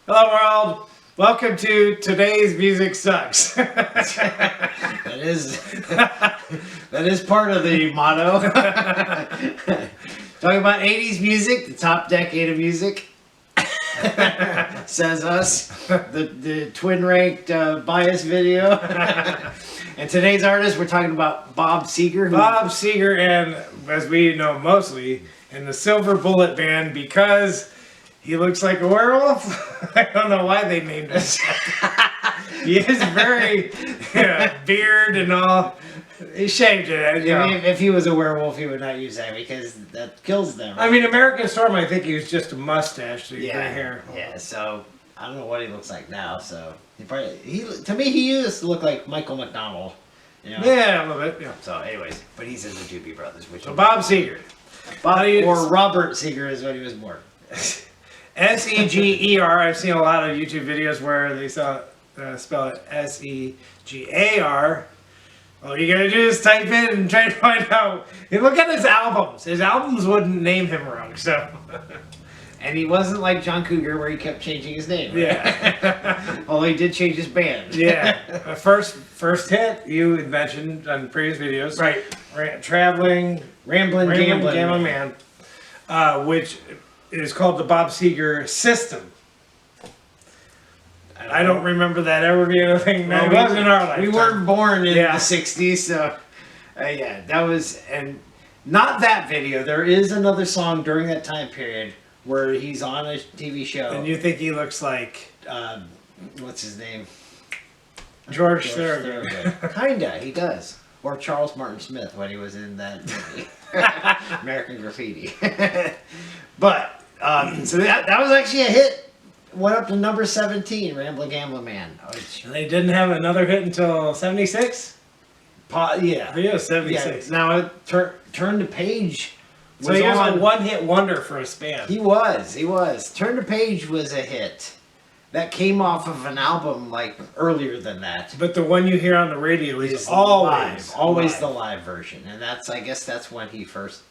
Hello world, welcome to Today's Music Sucks. That is part of the motto. Talking about 80s music, the top decade of music. Says us, the twin ranked bias video. And today's artist, we're talking about Bob Seger. Bob Seger, and as we know mostly, in the Silver Bullet Band because he looks like a werewolf. I don't know why they named him. He is very beard and all. He shaved it. You know. If he was a werewolf, he would not use that because that kills them. I mean, American Storm, I think he was just a mustache, gray hair. Yeah, so I don't know what he looks like now. So to me, he used to look like Michael McDonald. You know? Yeah, a little bit. Yeah. So, anyways, but he's in the Doobie Brothers, which So Bob Seger. or Robert Seger is when he was born. S-E-G-E-R. I've seen a lot of YouTube videos where they spell it S-E-G-A-R. All you gotta do is type in and try to find out. And look at his albums. His albums wouldn't name him wrong, so. And he wasn't like John Cougar where he kept changing his name. Right? Yeah. Although he did change his band. Yeah. First hit you had mentioned on previous videos. Right. Rambling Gambling Man. Which is called the Bob Seger System. I don't remember that ever being a thing. Well, it wasn't in our lifetime. We weren't born in the 60s, so yeah, that was, and not that video. There is another song during that time period where he's on a TV show. And you think he looks like what's his name? George Thorogood. Kinda, he does. Or Charles Martin Smith when he was in that movie, American Graffiti. But so that was actually a hit. Went up to number 17, Rambling Gambling Man. They didn't have another hit until 76? Yeah. Yeah, 76. Yeah. Now, Turn the Page So he was a one-hit wonder for a span. He was. Turn the Page was a hit. That came off of an album like earlier than that. But the one you hear on the radio is always the live version. And I guess that's when he first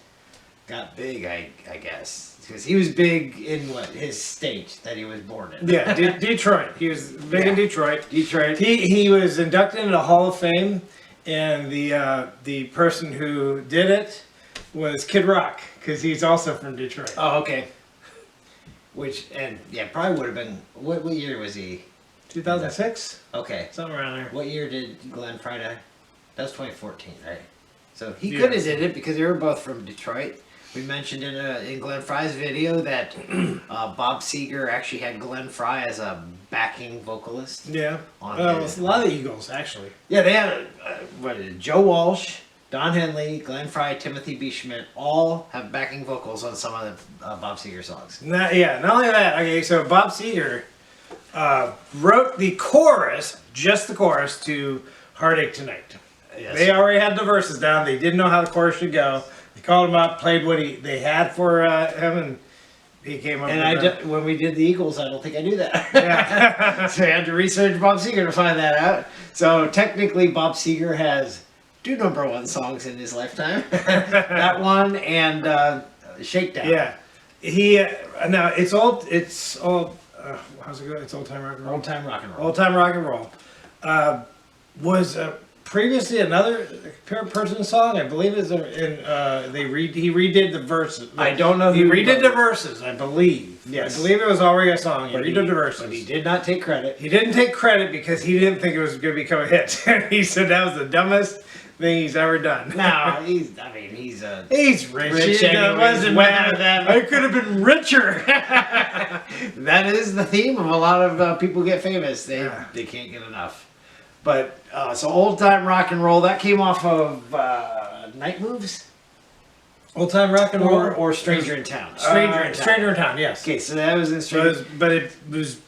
got big, I guess. Because he was big in his state that he was born in. Yeah, Detroit. He was big in Detroit. He was inducted into the Hall of Fame, and the person who did it was Kid Rock, because he's also from Detroit. Oh, okay. Probably would have been, what year was he? 2006? Okay. Something around there. What year did Glenn Frey die? That was 2014, right? So he could have did it because they were both from Detroit. We mentioned in Glenn Frey's video that Bob Seger actually had Glenn Frey as a backing vocalist. Yeah. A lot of Eagles, actually. Yeah, they had Joe Walsh, Don Henley, Glenn Frey, Timothy B. Schmidt, all have backing vocals on some of the Bob Seger songs. Not only that. Okay, so Bob Seger wrote the chorus, just the chorus, to Heartache Tonight. Yes. They already had the verses down. They didn't know how the chorus should go. They called him up, played what they had for him, and he came up. And when we did the Eagles, I don't think I knew that. Yeah. So I had to research Bob Seger to find that out. So technically, Bob Seger has 2 #1 songs in his lifetime. That one and Shakedown. Yeah. Now it's old. How's it go? It's old time rock and roll. Old time rock and roll. Old time rock and roll. Was previously another person song. I believe he redid the verses. I don't know. He redid the verses. I believe. Yes. I believe it was already a song. He redid the verses. But he did not take credit. He didn't take credit because he didn't think it was going to become a hit. He said that was the dumbest thing he's ever done. No, he's rich. It wasn't better than I could have been richer. That is the theme of a lot of people get famous. They can't get enough. But so old time rock and roll, that came off of Night Moves. Old time rock and roll or Stranger in Town. Stranger in Town. Yes. Okay, so that was in Stranger. But it was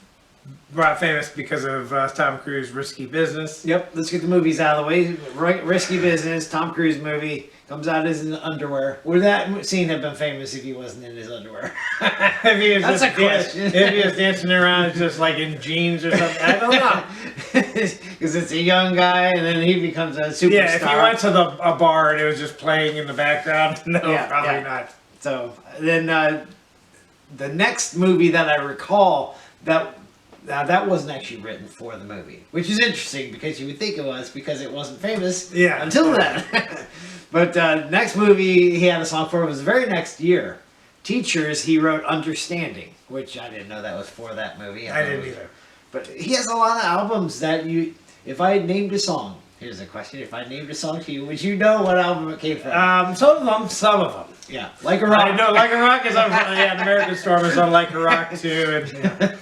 brought famous because of Tom Cruise' Risky Business. Yep. Let's get the movies out of the way. Risky Business, Tom Cruise movie. Comes out as in underwear. Would that scene have been famous if he wasn't in his underwear? That's a question. If he was dancing around just like in jeans or something. I don't know. Because it's a young guy and then he becomes a superstar. Yeah, if he went to a bar and it was just playing in the background, no, probably not. So then the next movie that I recall that Now, that wasn't actually written for the movie, which is interesting because you would think it was because it wasn't famous until then. But next movie he had a song for was the very next year. Teachers, he wrote Understanding, which I didn't know that was for that movie. I didn't either. But he has a lot of albums that if I named a song, here's a question, if I named a song to you, would you know what album it came from? Some of them. Yeah, Like a Rock. I know, Like a Rock is on, American Storm is on Like a Rock too. And,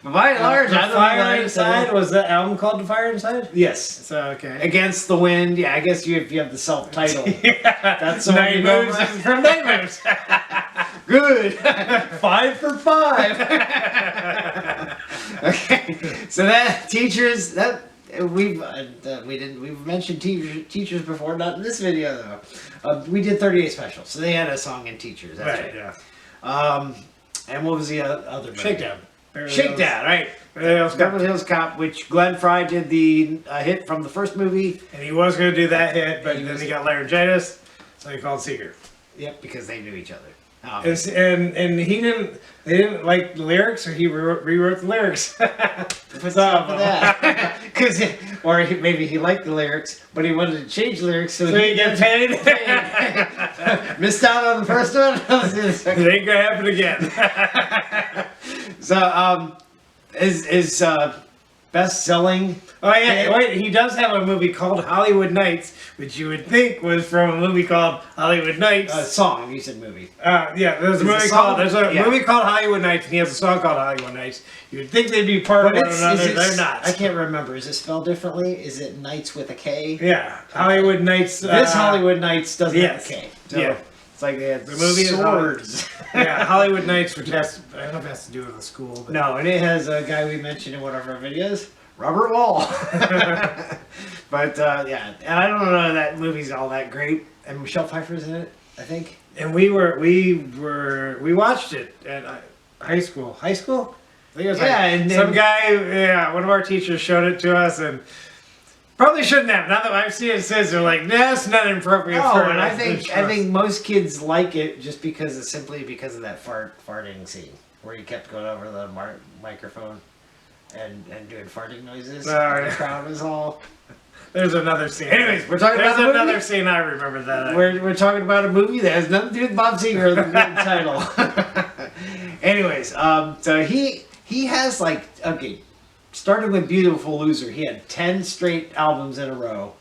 But by and large, The Fire Inside, was the album called The Fire Inside? Yes. So, okay. Against the Wind, yeah, I guess if you have the self-title. That's the Night Moves is from Night Moves. Good. 5 for 5. Okay, so that Teachers, that we've mentioned teachers before, not in this video though. We did 38 Special, so they had a song in Teachers. That's right. Yeah. And what was the other movie? Shakedown. Shakedown, right? Beverly Hills Cop, which Glenn Fry did the hit from the first movie. And he was going to do that hit, but then he got laryngitis, so he called Seger. Yep, because they knew each other. And they didn't like the lyrics, so he rewrote the lyrics. What's up with that? Maybe he liked the lyrics, but he wanted to change the lyrics so he get paid. Missed out on the first one. It ain't gonna happen again. So, is best-selling. Oh yeah, wait, he does have a movie called Hollywood Nights, which you would think was from a movie called Hollywood Nights. Song, you said movie. Yeah, there's a movie called Hollywood Nights, and he has a song called Hollywood Nights. You would think they'd be part of one another, they're not. I can't remember. Is it spelled differently? Is it Nights with a K? Yeah, Hollywood Nights. This Hollywood Nights doesn't have a K. So yeah. It's like they had the movie swords. Yeah, Hollywood Nights, which has, I don't know if it has to do with the school. But. No, and it has a guy we mentioned in one of our videos, Robert Wall. But yeah, and I don't know, that movie's all that great. And Michelle Pfeiffer's in it, I think. And we watched it at high school. High school? I think it was and some guy, one of our teachers showed it to us, and probably shouldn't have. Now that I've seen it since, they're like, nah, it's not appropriate for and I think most kids like it just simply because of that farting scene where you kept going over the microphone and doing farting noises. The crowd was all. There's another scene. Anyways, we're talking about another scene. I remember that. We're talking about a movie that has nothing to do with Bob Seger, the title. Anyways, so he has started with Beautiful Loser. He had 10 straight albums in a row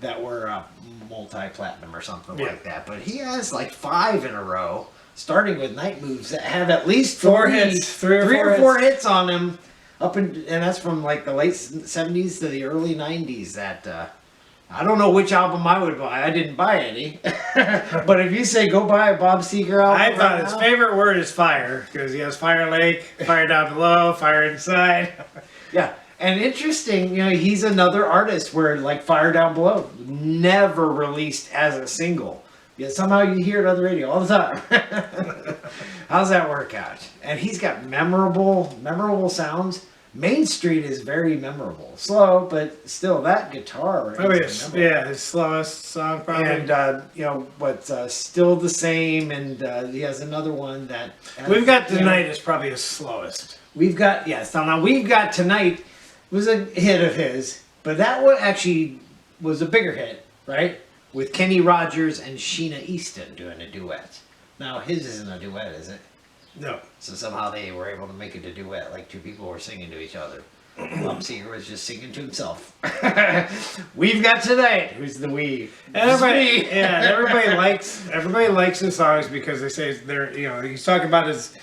that were multi-platinum or something like that. But he has 5 in a row, starting with Night Moves, that have at least three or four hits on them. And that's from the late 70s to the early 90s. That I don't know which album I would buy. I didn't buy any. But if you say go buy a Bob Seger album, I thought his favorite word is fire, because he has Fire Lake, Fire Down Below, Fire Inside. Yeah, and interesting, he's another artist where Fire Down Below never released as a single. Yet somehow you hear it on the radio all the time. How's that work out? And he's got memorable sounds. Main Street is very memorable. Slow, but still, that guitar. His slowest song probably. And, Still the Same, and he has another one that... We've Got Tonight is probably his slowest. We've Got Tonight was a hit of his, but that one actually was a bigger hit, right? With Kenny Rogers and Sheena Easton doing a duet. Now, his isn't a duet, is it? No. So somehow they were able to make it a duet, 2 people were singing to each other. Bob Seger was just singing to himself. We've Got Tonight. Who's the we? And everybody likes his songs because they say he's talking about his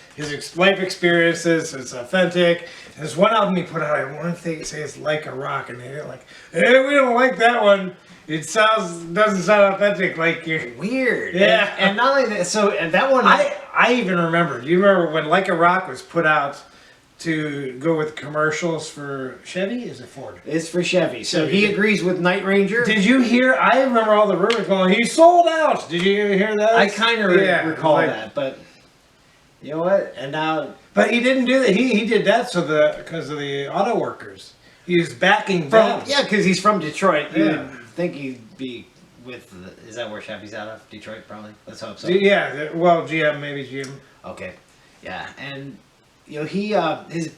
life experiences. It's authentic. There's one album he put out. I want to say it's Like a Rock, and they're like, hey, we don't like that one. It doesn't sound authentic. You're weird. Yeah, and not only that. So and that one, I even remember. Do you remember when Like a Rock was put out to go with commercials for Chevy? Is it Ford? It's for Chevy. So he agrees with Night Ranger. Did you hear? I remember all the rumors going, he sold out. Did you hear that? I kind of recall that, but you know what? And now, but he didn't do that. He did that because of the auto workers. He was backing them. Yeah, because he's from Detroit. You would think he'd be with. Is that where Chevy's out of? Detroit, probably. Let's hope so. Yeah. Well, GM, maybe GM. Okay. Yeah, and he his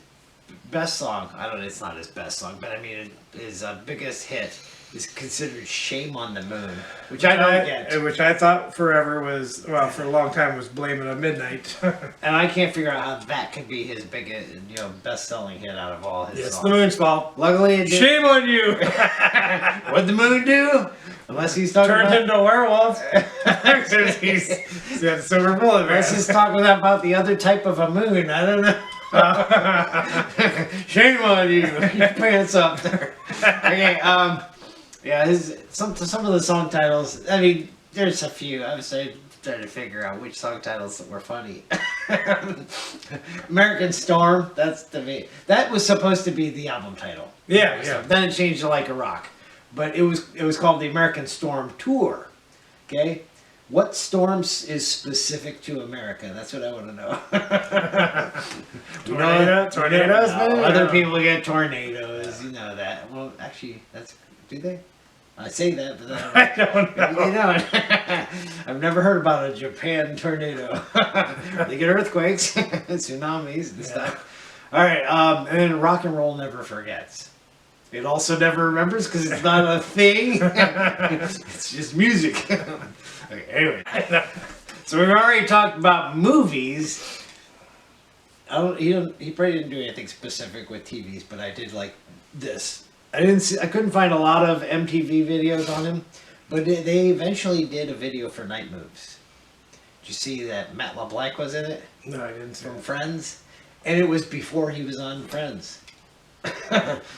best song, I don't know, it's not his best song, but I mean, his biggest hit is considered Shame on the Moon, which I don't get. Which I thought forever was, well, for a long time was Blame It on Midnight. And I can't figure out how that could be his biggest, best-selling hit out of all his It's songs. the moon's fault. Luckily it did. Shame on you! What'd the moon do? Unless he's talking Turned about... into a werewolf. he's got a silver bullet, man. Unless he's talking about the other type of a moon, I don't know. Shame on you. Keep your pants up there. Okay, yeah, some of the song titles, I mean, there's a few. I was trying to figure out which song titles were funny. American Storm, that was supposed to be the album title. Yeah, So yeah. then it changed to Like a Rock. But it was called the American Storm Tour. Okay? What storms is specific to America? That's what I want to know. Tornadoes, man. Other people get tornadoes, you know that. Well, actually, do they? I say that, but then I don't know. you know, I've never heard about a Japan tornado. They get earthquakes, tsunamis, and stuff. All right, and then Rock and Roll Never Forgets. It also never remembers because it's not a thing. It's just music. Okay, anyway, so we've already talked about movies. He probably didn't do anything specific with TVs, but I did like this. I couldn't find a lot of MTV videos on him, but they eventually did a video for Night Moves. Did you see that Matt LeBlanc was in it? No, I didn't see From it. Friends, and it was before he was on Friends.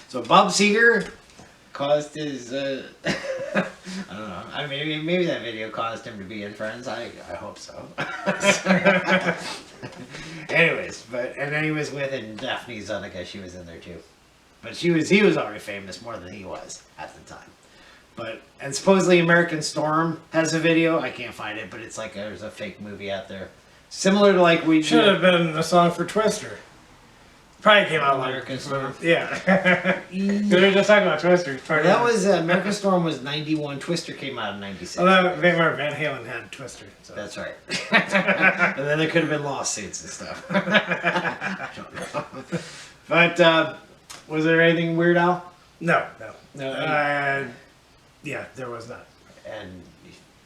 So Bob Seger caused his I don't know. I mean, maybe that video caused him to be in Friends. I hope so. Anyways, and then he was with Daphne Zuniga. She was in there too, but he was already famous more than he was at the time. And supposedly American Storm has a video. I can't find it, but it's like there's a fake movie out there, similar to like we Should have been a song for Twister. Probably came out like American Storm. Yeah. We were just talking about Twister. That was American Storm was 91. Twister came out in 96. Although Van Halen had Twister. So. That's right. And then there could have been lawsuits and stuff. I don't know. But was there anything Weird Al? No. No. Yeah, there was not. And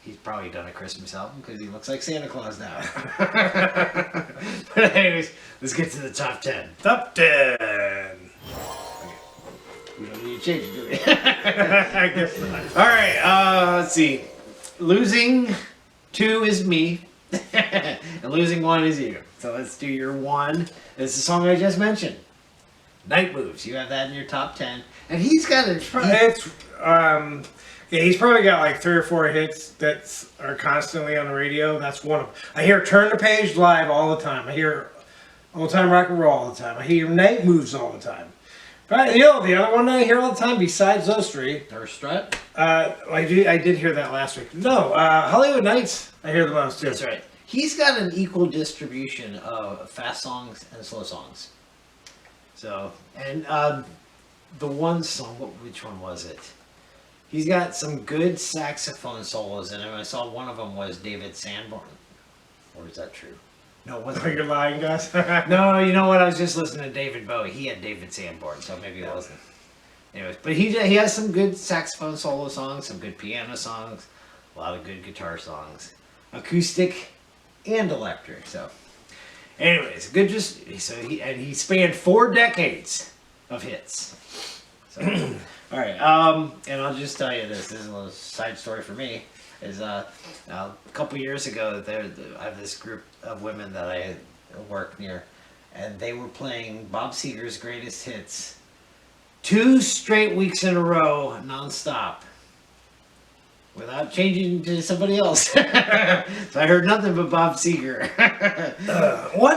he's probably done a Christmas album because he looks like Santa Claus now. But anyways, let's get to the top 10. Top 10. We don't need to change it, do we? I guess not. All right, let's see. Losing 2 is me, and losing 1 is you. So let's do your 1. It's the song I just mentioned. Night Moves. You have that in your top 10. And he's got He's probably got like 3 or 4 hits that are constantly on the radio. That's one of them. I hear Turn the Page live all the time. I hear Old Time Rock and Roll all the time. I hear Night Moves all the time. But the other one I hear all the time besides those 3. Or Strut. I did hear that last week. No, Hollywood Nights. I hear the most too. That's right. He's got an equal distribution of fast songs and slow songs. So, and the one song, which one was it? He's got some good saxophone solos in him. I saw one of them was David Sanborn. Or is that true? No, it wasn't. You're lying, guys. No, you know what? I was just listening to David Bowie. He had David Sanborn, so maybe it wasn't. Anyways, but he has some good saxophone solo songs, some good piano songs, a lot of good guitar songs, acoustic and electric. So, anyways, good. He spanned 4 decades of hits. So, all right. And I'll just tell you this. This is a little side story for me. Is a couple years ago, I have this group of women that I work near, and they were playing Bob Seger's greatest hits 2 straight weeks in a row, nonstop, without changing to somebody else. So I heard nothing but Bob Seger.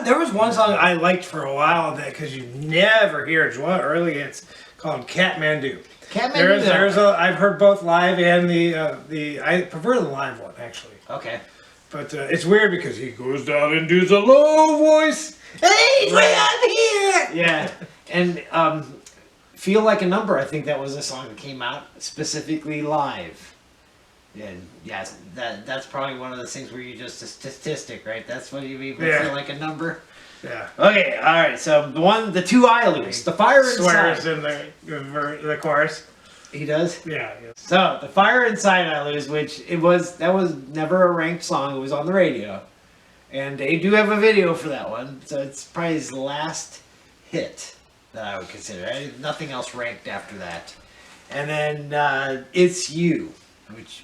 There was one song I liked for a while because you never hear it. It's one of the early hits called Kathmandu. I've heard both live and I prefer the live one actually. Okay. But it's weird because he goes down and does a low voice. Hey, way up here. Yeah, and Feel Like a Number. I think that was a song that came out specifically live. And yes, that's probably one of those things where you just a statistic, right? That's what you mean by Feel Like a Number. Yeah. Okay, all right. So the two Iloos, the fire inside. Swears in the chorus. He does. Yeah. So the fire inside Iloos, which that was never a ranked song. It was on the radio, and they do have a video for that one. So it's probably his last hit that I would consider. Nothing else ranked after that. And then It's You, which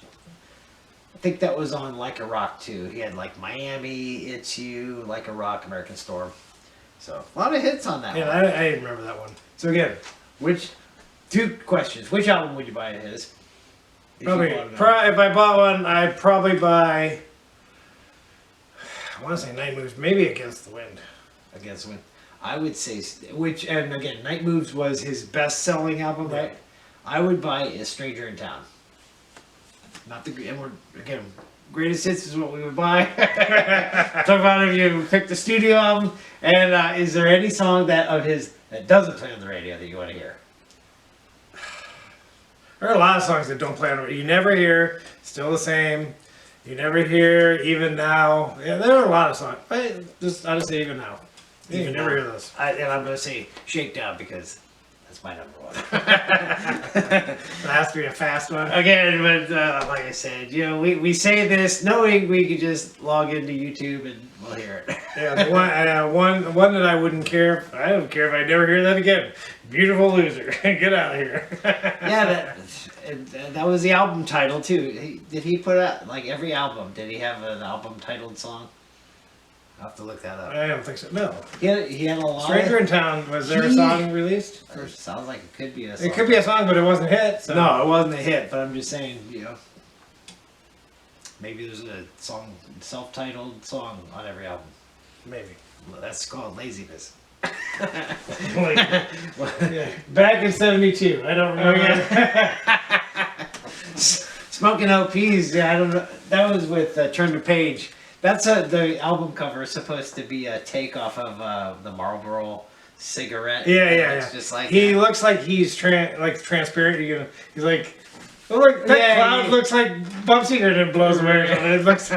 I think that was on Like a Rock too. He had like Miami, It's You, Like a Rock, American Storm. So a lot of hits on that one. I remember that one. So again, two questions. Which album would you buy of his? Probably, if I bought one, I'd probably buy, I want to say Night Moves, maybe Against the Wind. Against the Wind. I would say, and again, Night Moves was his best-selling album, right? I would buy A Stranger in Town. Not the, and we're, again, greatest hits is what we would buy. Talk about if you pick the studio album, and is there any song of his that doesn't play on the radio that you want to hear? There are a lot of songs that don't play on the radio. You never hear Still the Same. You never hear Even Now. Yeah, there are a lot of songs. I just say Even Now. You never hear those. And I'm going to say Shakedown because that's my number one. It has to be a fast one. Again, but like I said, we say this knowing we could just log into YouTube and we'll hear it. Yeah, the one that I wouldn't care. I don't care if I never hear that again. Beautiful Loser. Get out of here. Yeah, that was the album title too. Did he put out like every album? Did he have an album titled song? I'll have to look that up. I don't think so. No. He had a lot. Stranger in Town. Was there a song released? Sounds like it could be a song. It could be a song, but it wasn't a hit. So. No, it wasn't a hit. But I'm just saying, maybe there's a song, self-titled song on every album. Maybe. Well, that's called laziness. Yeah. Back in '72. I don't remember. Smoking LPs. Yeah, I don't know. That was with Turn the Page. That's the album cover is supposed to be a takeoff of the Marlboro cigarette. Yeah. It's just like he looks like he's transparent. He's like, that cloud looks like Bob Seger and blows away or something. It looks.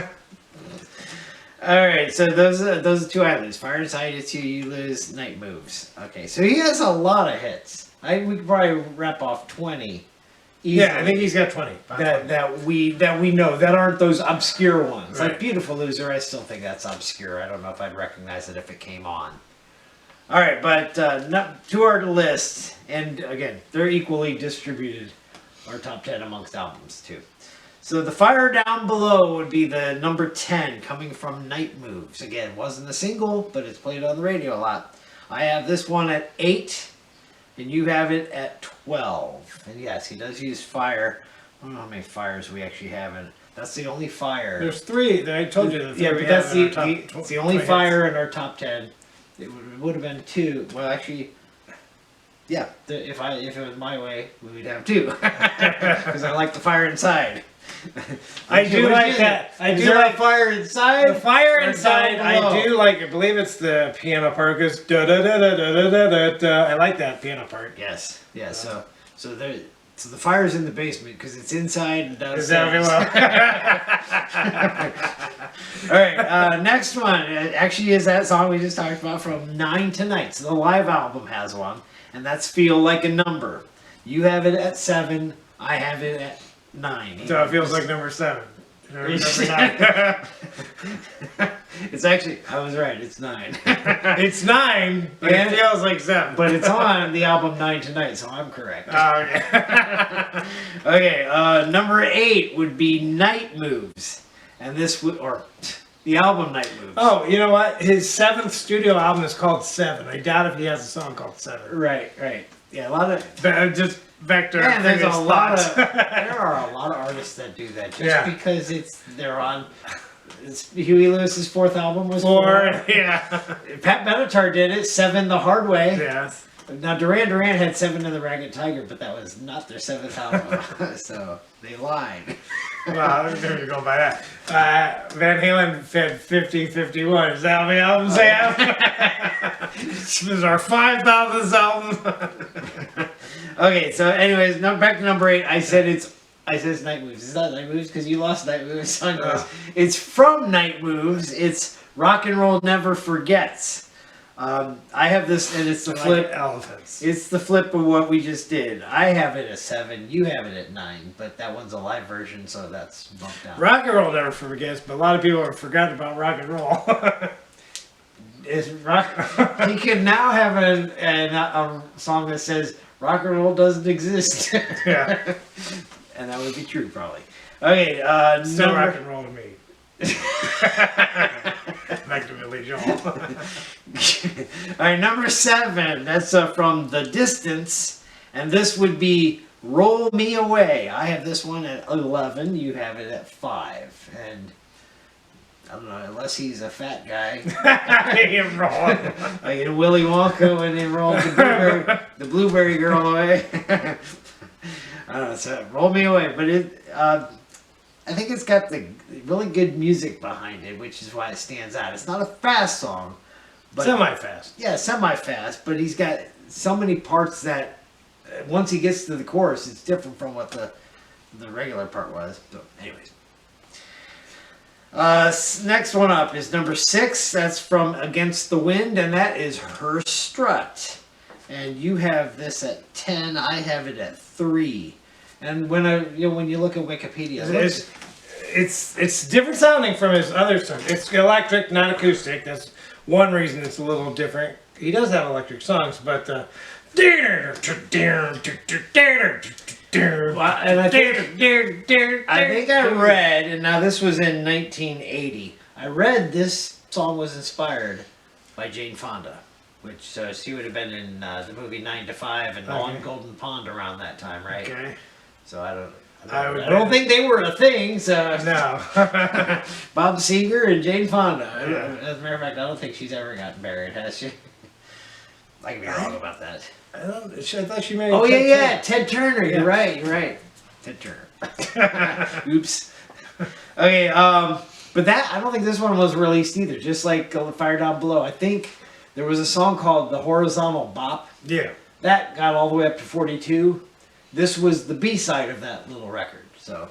All right, so those are two I lose. Fire Inside, It's You, You Lose, Night Moves. Okay, so he has a lot of hits. We could probably wrap off 20. Easily. Yeah, I think he's got 20. That we know that aren't those obscure ones. Right. Like Beautiful Loser, I still think that's obscure. I don't know if I'd recognize it if it came on. All right, but to our list, and again, they're equally distributed. Our top 10 amongst albums too. So the Fire Down Below would be the number 10, coming from Night Moves. Again, wasn't a single, but it's played on the radio a lot. I have this one at 8. And you have it at 12. And yes, he does use fire. I don't know how many fires we actually have in. That's the only fire. There's 3. I told you that. Yeah, but that's the only fire in our top 10. It would have been 2. Well, actually, yeah. If it was my way, we would have 2. Because I like the fire inside. I do like that. I do like fire inside. The fire inside. I do like. I believe it's the piano part because da da da da da da da da. I like that piano part. Yes. Yeah. So the fire's in the basement because it's inside and downstairs. Is that All right. Next one actually is that song we just talked about from 9 to Night. So the live album has one, and that's Feel Like a Number. You have it at 7. I have it at 9. So it feels like number 7. Number 9. It's actually, I was right, it's 9. It's 9, but it feels like 7. But it's on the album 9 to Night, so I'm correct. Oh, okay. Okay, number 8 would be Night Moves. And this would, or the album Night Moves. Oh, you know what? His 7th studio album is called 7. I doubt if he has a song called 7. Right. Yeah, a lot of... Just back to there are a lot of thoughts. artists that do that just because they're on. Huey Lewis's 4th album was 4. Yeah. Pat Benatar did it 7 the hard way. Yes. Now Duran Duran had 7 of the Ragged Tiger, but that was not their 7th album, so they lied. Well, I'm going to go by that. Van Halen fed 50-51. Is that how many albums they have? This is our 5,000th album. Okay, so anyways, back to number 8. I said it's Night Moves. It's not Night Moves because you lost Night Moves. It's from Night Moves. It's Rock and Roll Never Forgets. I have this, and it's the Like flip. elephants. It's the flip of what we just did. I have it at 7. You have it at 9, but that one's a live version, so that's bumped down. Rock and roll never forgets, but a lot of people have forgotten about rock and roll. Is rock? He could now have a song that says "Rock and roll doesn't exist." Yeah. And that would be true, probably. Okay, Still rock and roll to me. Back to Billy Joel. All right, number 7. That's from The Distance, and this would be "Roll Me Away." I have this one at 11. You have it at 5, and I don't know, unless he's a fat guy. Him rolling. Like in Willy Wonka when they rolled the blueberry girl away. I don't know, so "Roll Me Away," but I think it's got the really good music behind it, which is why it stands out. It's not a fast song, but Semi-fast. yeah, semi-fast, but he's got so many parts that once he gets to the chorus, it's different from what the regular part was. So, anyways. Next one up is number 6. That's from Against the Wind, and that is Her Strut. And you have this at 10. I have it at 3. And when you look at Wikipedia, It's different sounding from his other stuff. It's electric, not acoustic. That's one reason it's a little different. He does have electric songs, but and I think I read, and now this was in 1980. I read this song was inspired by Jane Fonda, which she would have been in the movie 9 to 5 and On Golden Pond around that time, right? Okay. So I I don't think they were a thing. So No. Bob Seger and Jane Fonda. As a matter of fact, I don't think she's ever gotten married, has she? I could be wrong about that. I thought she married. Oh Ted yeah, Ted Turner. Yeah. You're right. Ted Turner. Oops. Okay, but I don't think this one was released either. Just like Fire Down Below, I think there was a song called "The Horizontal Bop." Yeah. That got all the way up to 42. This was the B-side of that little record. So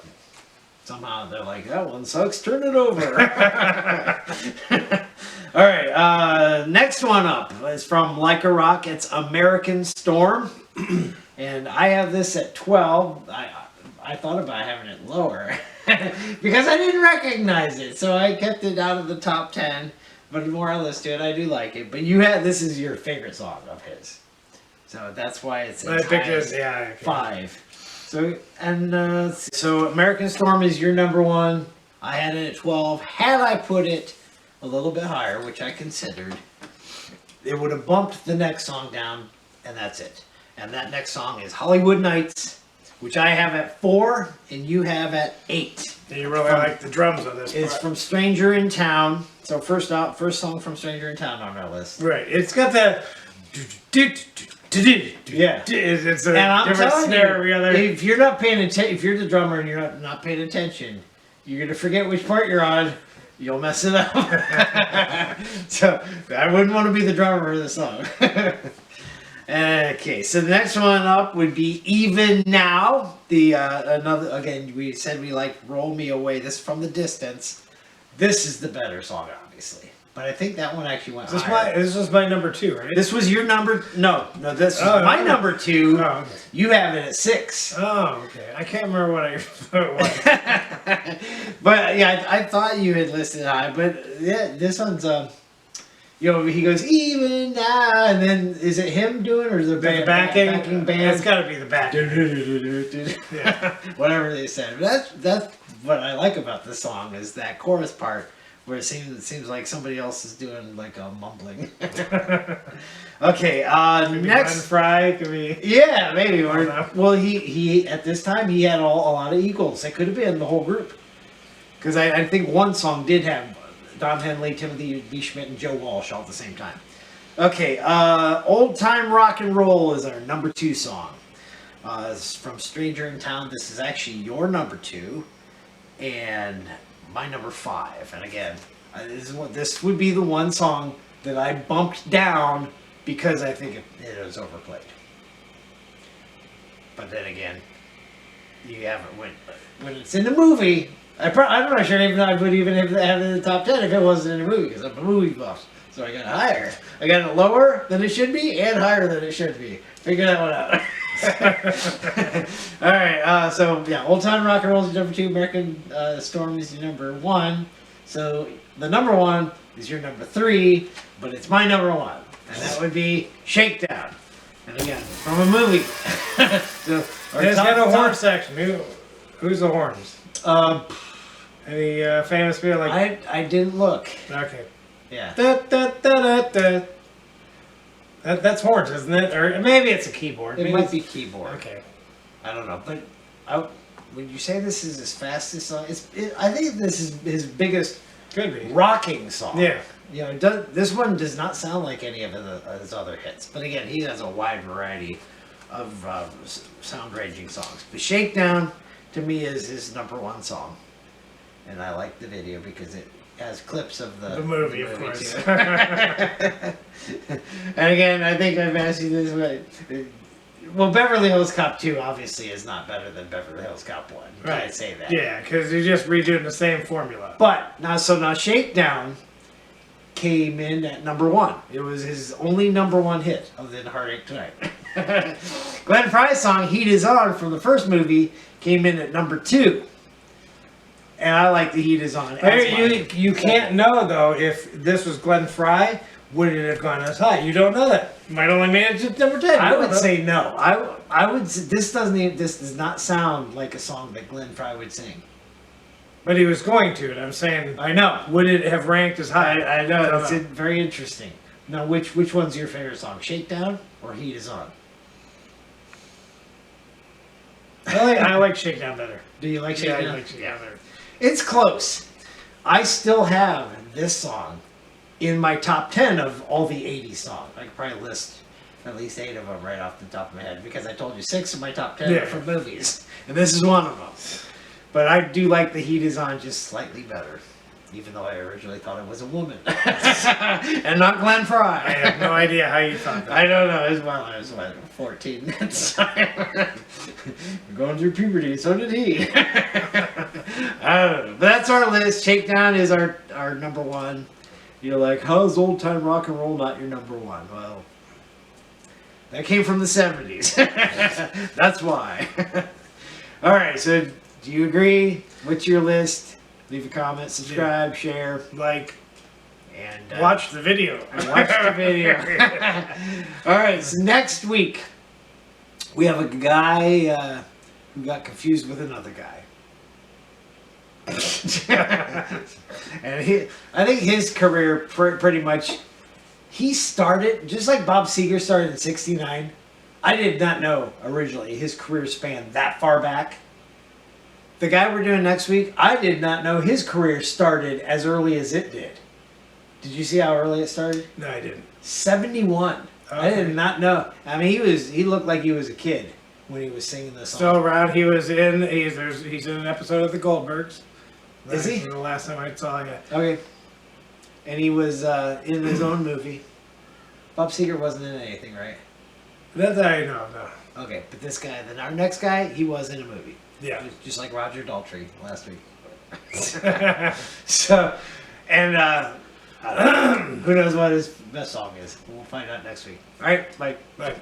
somehow they're like, "That one sucks. Turn it over." All right, next one up is from Like a Rock. It's American Storm. And I have this at 12. I thought about having it lower because I didn't recognize it. So I kept it out of the top 10. But the more I listen to it, I do like it. But this is your favorite song of his. So that's why it's I picked this. Yeah. Okay. 5. So American Storm is your number 1. I had it at 12. Had I put it a little bit higher, which I considered, it would have bumped the next song down, and that's it. And that next song is Hollywood Nights, which I have at 4, and you have at 8. And you really like the drums on this. It's part. from Stranger in Town. So first song from Stranger in Town on our list. Right. It's got the. Yeah. It's a And I'm different telling snare you, every other. if you're not paying attention, if you're the drummer and you're not paying attention, you're gonna forget which part you're on. You'll mess it up. So I wouldn't want to be the drummer of the song. Okay, so the next one up would be Even Now. We said we like Roll Me Away. This is from The Distance. This is the better song, obviously. But I think that one actually went higher. This was my number 2, right? This was your number. No, this is my number 2. Oh, okay. You have it at 6. Oh, okay. I can't remember what I what. But yeah, I thought you had listed high. But yeah, this one's he goes even now, and then is it him doing or is it The backing band? It's got to be the backing. Yeah. Whatever they said. But that's what I like about this song is that chorus part. Where it seems like somebody else is doing like a mumbling. Okay, next Fry could be. Yeah, maybe. Well, he at this time he had a lot of Eagles. It could have been the whole group. Because I think one song did have Don Henley, Timothy B. Schmidt, and Joe Walsh all at the same time. Okay, Old Time Rock and Roll is our number 2 song. It's from Stranger in Town. This is actually your number 2. And my number 5, and again, this would be the one song that I bumped down because I think it was overplayed. But then again, you haven't when it's in the movie. I'm not sure even I would even have it in the top 10 if it wasn't in the movie because I'm a movie buff. So I got it higher. I got it lower than it should be and higher than it should be. Figure that one out. All right. So yeah, Old Time Rock and Roll is your number 2. American Storm is your number 1. So the number 1 is your number 3, but it's my number 1, and that would be Shakedown. And again, from a movie. So It's got a horn section. Who's the horns? Any famous people like? I didn't look. Okay. Yeah. That's horns, isn't it? Or maybe it's a keyboard. It Maybe might it's- be keyboard. Okay. I don't know, but when you say this is his fastest song, I think this is his biggest Could be. rocking song. Yeah. You know, this one does not sound like any of his other hits. But again, he has a wide variety of sound ranging songs. But Shakedown, to me, is his number 1 song. And I like the video because it has clips of the movie, of course. too. And again, I think I've asked you this, but well, Beverly Hills Cop 2 obviously is not better than Beverly Hills Cop 1. You can't say that. Yeah, because you're just redoing the same formula. But now Shakedown came in at number 1. It was his only number 1 hit other than Heartache Tonight. Glenn Frey's song Heat Is On from the first movie came in at number 2. And I like the Heat Is On. You can't know though if this was Glenn Frey, would it have gone as high? You don't know that. Might only made it to number 10. I would say no. I would say this does not sound like a song that Glenn Frey would sing. But he was going to, and I'm saying, I know. would it have ranked as high? I know. don't It's very interesting. Now, which one's your favorite song? Shakedown or Heat Is On? I like Shakedown better. Do you like Yeah, Shakedown? I like Shakedown better. It's close. I still have this song in my top 10 of all the 80s songs. I could probably list at least 8 of them right off the top of my head because I told you 6 of my top 10 are from movies, and this is one of them. But I do like the Heat Is On just slightly better, even though I originally thought it was a woman and not Glenn Frey. I have no idea how you thought that. I don't know. It was while I was 14 at the time. Going through puberty, so did he. I don't know. But that's our list. Shakedown is our number 1. You're like, how's Old Time Rock and Roll not your number 1? Well, that came from the 70s. That's why. All right, so do you agree? What's your list? Leave a comment, subscribe, share, Like, and watch the video. watch the video. All right, so next week we have a guy who got confused with another guy. And I think his career pretty much, he started, just like Bob Seger started in '69. I did not know originally his career spanned that far back. The guy we're doing next week, I did not know his career started as early as it did. Did you see how early it started? No, I didn't. 71. I Okay. did not know. I mean, he looked like he was a kid when he was singing this song. Still around. He's in an episode of the Goldbergs. Is he? That's the last time I saw him. Okay. And he was in his own movie. Bob Seger wasn't in anything, right? That's how I know. No. Okay, but this guy, then our next guy, he was in a movie. Yeah. Just like Roger Daltrey last week. So, and who knows what his best song is. We'll find out next week. All right, bye. But